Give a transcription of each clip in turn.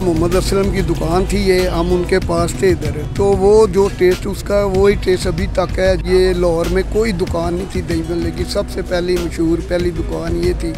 मोहम्मद असलम की दुकान थी ये, हम उनके पास थे इधर, तो वो जो टेस्ट उसका वही टेस्ट अभी तक है। ये लाहौर में कोई दुकान नहीं थी दही भल्ले की, सबसे पहली मशहूर पहली दुकान ये थी।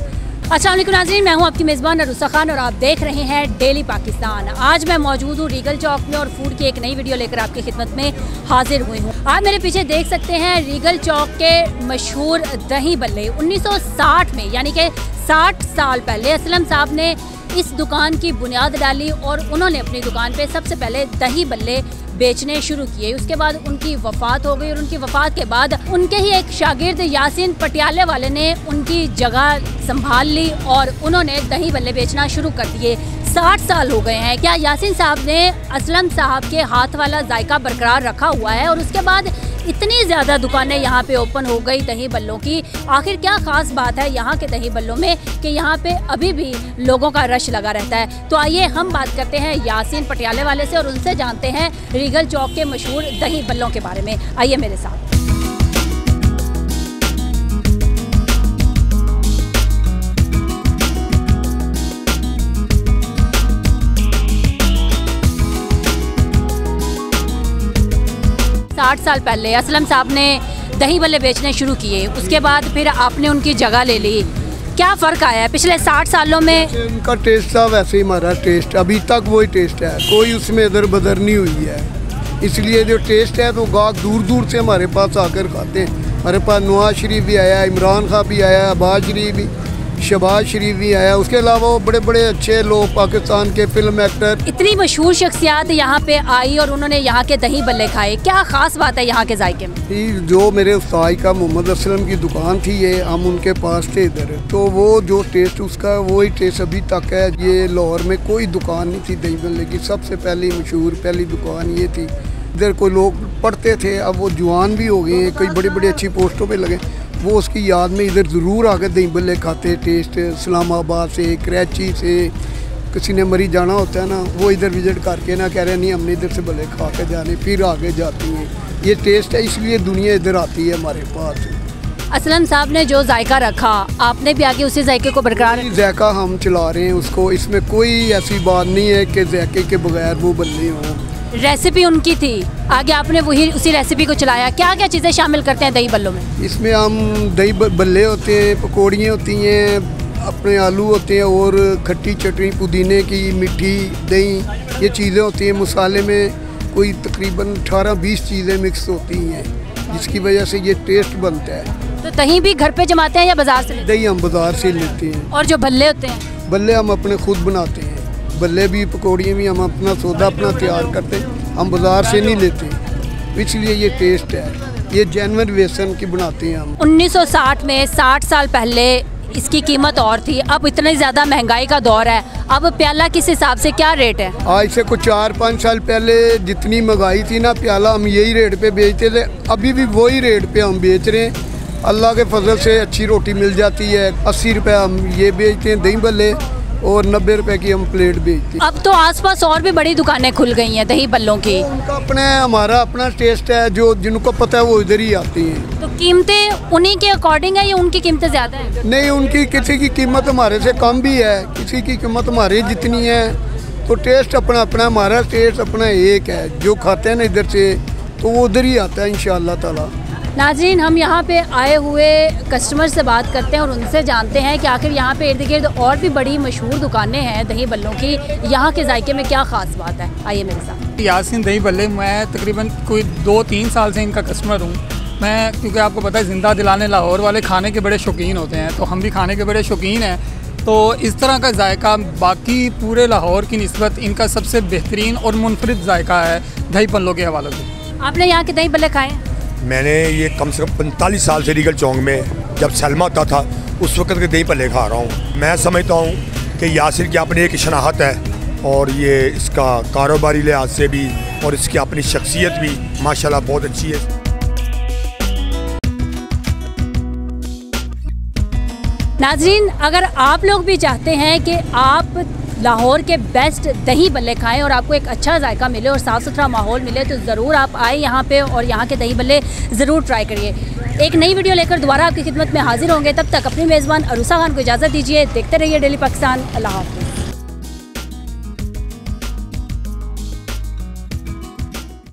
अस्सलाम वालेकुम नाज़रीन, मैं हूं आपकी मेज़बान अरूसा खान और आप देख रहे हैं डेली पाकिस्तान। आज मैं मौजूद हूं रीगल चौक में और फूड की एक नई वीडियो लेकर आपकी खिदमत में हाजिर हुई हूं। आप मेरे पीछे देख सकते हैं रीगल चौक के मशहूर दही भल्ले। 1960 में यानी कि 60 साल पहले असलम साहब ने इस दुकान की बुनियाद डाली और उन्होंने अपनी दुकान पे सबसे पहले दही भल्ले बेचने शुरू किए। उसके बाद उनकी वफ़ात हो गई और उनकी वफ़ात के बाद उनके ही एक शागिर्द यासीन पटियाले वाले ने उनकी जगह संभाल ली और उन्होंने दही भल्ले बेचना शुरू कर दिए। 60 साल हो गए हैं। क्या यासीन साहब ने असलम साहब के हाथ वाला जायका बरकरार रखा हुआ है और उसके बाद इतनी ज़्यादा दुकानें यहाँ पे ओपन हो गई दही भल्लों की? आखिर क्या ख़ास बात है यहाँ के दही भल्लों में कि यहाँ पे अभी भी लोगों का रश लगा रहता है? तो आइए हम बात करते हैं यासीन पटियाले वाले से और उनसे जानते हैं रीगल चौक के मशहूर दही भल्लों के बारे में। आइए मेरे साथ। 60 साल पहले असलम साहब ने दही भल्ले बेचने शुरू किए, उसके बाद फिर आपने उनकी जगह ले ली। क्या फ़र्क आया है पिछले 60 सालों में? उनका टेस्ट था वैसे ही हमारा टेस्ट अभी तक वही टेस्ट है, कोई उसमें इधर बदर नहीं हुई है। इसलिए जो टेस्ट है तो गाहक दूर दूर से हमारे पास आकर खाते हैं। हमारे पास नवाज शरीफ भी आया, इमरान खान भी आया, अब्बास शरीफ भी, शहबाज शरीफ भी आया। उसके अलावा वो बड़े बड़े अच्छे लोग पाकिस्तान के फिल्म एक्टर, इतनी मशहूर शख्सियात यहाँ पे आई और उन्होंने यहाँ के दही भल्ले खाए। क्या ख़ास बात है यहाँ के जायके में? जो मेरे उस्ताद का मोहम्मद असलम की दुकान थी ये, हम उनके पास थे इधर, तो वो जो टेस्ट उसका वही टेस्ट अभी तक है। ये लाहौर में कोई दुकान नहीं थी दही भल्ले की, सबसे पहली मशहूर पहली दुकान ये थी। इधर कोई लोग पढ़ते थे, अब वो जवान भी हो गए हैं, कई बड़ी बड़ी अच्छी पोस्टों पे लगे, वो उसकी याद में इधर ज़रूर आकर दही भल्ले खाते। टेस्ट इस्लामाबाद से, कराची से, किसी ने मरी जाना होता है ना, वो इधर विज़िट करके ना कह रहे नहीं हमने इधर से भले खा के जाने, फिर आगे जाती हैं। ये टेस्ट है, इसलिए दुनिया इधर आती है हमारे पास। असलम साहब ने जो जायका रखा, आपने भी आगे उसी जायके को बरकरार? जायका हम चला रहे हैं उसको, इसमें कोई ऐसी बात नहीं है कि जायके के बगैर वो भल्ले हों। रेसिपी उनकी थी, आगे आपने वही उसी रेसिपी को चलाया। क्या क्या चीज़ें शामिल करते हैं दही भल्लों में? इसमें हम दही भल्ले होते हैं, पकौड़ियाँ होती हैं, अपने आलू होते हैं और खट्टी चटनी पुदीने की, मीठी दही, ये चीज़ें होती हैं। मसाले में कोई तकरीबन 18-20 चीज़ें मिक्स होती हैं, जिसकी वजह से ये टेस्ट बनता है। तो दही भी घर पे जमाते हैं या बाज़ार से? दही हम बाज़ार से लेते हैं। और जो भल्ले होते हैं? भल्ले हम अपने खुद बनाते हैं। भल्ले भी पकौड़ियाँ भी हम अपना सौदा अपना तैयार करते हैं, हम बाज़ार से नहीं लेते, इसलिए ये टेस्ट है। ये जेन्युइन बेसन की बनाते हैं हम। 1960 में 60 साल पहले इसकी कीमत और थी, अब इतनी ज़्यादा महंगाई का दौर है, अब प्याला किस हिसाब से क्या रेट है? आज से कुछ 4-5 साल पहले जितनी महंगाई थी ना, प्याला हम यही रेट पे बेचते थे, अभी भी वही रेट पे हम बेच रहे हैं। अल्लाह के फजल से अच्छी रोटी मिल जाती है। 80 रुपये हम ये बेचते हैं दही भल्ले और 90 रुपए की हम प्लेट बेचते हैं। अब तो आसपास और भी बड़ी दुकानें खुल गई हैं दही भल्लों की। उनका अपने हमारा अपना टेस्ट है, जो जिनको पता है वो इधर ही आती हैं। तो कीमतें उन्हीं के अकॉर्डिंग है या उनकी कीमतें ज़्यादा है? नहीं, उनकी किसी की कीमत हमारे से कम भी है, किसी की कीमत हमारी जितनी है। तो टेस्ट अपना अपना, हमारा टेस्ट अपना एक है। जो खाते हैं ना इधर से तो वो उधर ही आता है इंशाअल्लाह ताला। नाज़रीन, हम यहाँ पे आए हुए कस्टमर से बात करते हैं और उनसे जानते हैं कि आखिर यहाँ पे इर्द गिर्द और भी बड़ी मशहूर दुकानें हैं दही भल्लों की, यहाँ के जायके में क्या ख़ास बात है। आइए मेरे साथ। यासीन दही भल्ले, मैं तकरीबन कोई 2-3 साल से इनका कस्टमर हूँ मैं, क्योंकि आपको पता है ज़िंदा दिलाने लाहौर वाले खाने के बड़े शौकीन होते हैं, तो हम भी खाने के बड़े शौकीन हैं। तो इस तरह का जायका बाकी पूरे लाहौर की निस्बत इनका सबसे बेहतरीन और मुनफरिद जायका है दही भल्लों के हवाले से। आपने यहाँ के दही भल्ले खाए? मैंने ये कम से कम 45 साल से रीगल चौक में जब सलमा होता था उस वक्त के दही भल्ले खा रहा हूँ। मैं समझता हूँ कि यासिर की अपनी एक शनाख्त है और ये इसका कारोबारी लिहाज से भी और इसकी अपनी शख्सियत भी माशाल्लाह बहुत अच्छी है। नाज़रीन, अगर आप लोग भी चाहते हैं कि आप लाहौर के बेस्ट दही भल्ले खाएं और आपको एक अच्छा जायका मिले और साफ़ सुथरा माहौल मिले, तो ज़रूर आप आए यहाँ पे और यहाँ के दही भल्ले ज़रूर ट्राई करिए। एक नई वीडियो लेकर दोबारा आपकी खिदमत में हाजिर होंगे, तब तक अपनी मेज़बान अरूसा खान को इजाज़त दीजिए। देखते रहिए डेली पाकिस्तान। अल्लाह हाफ़िज़।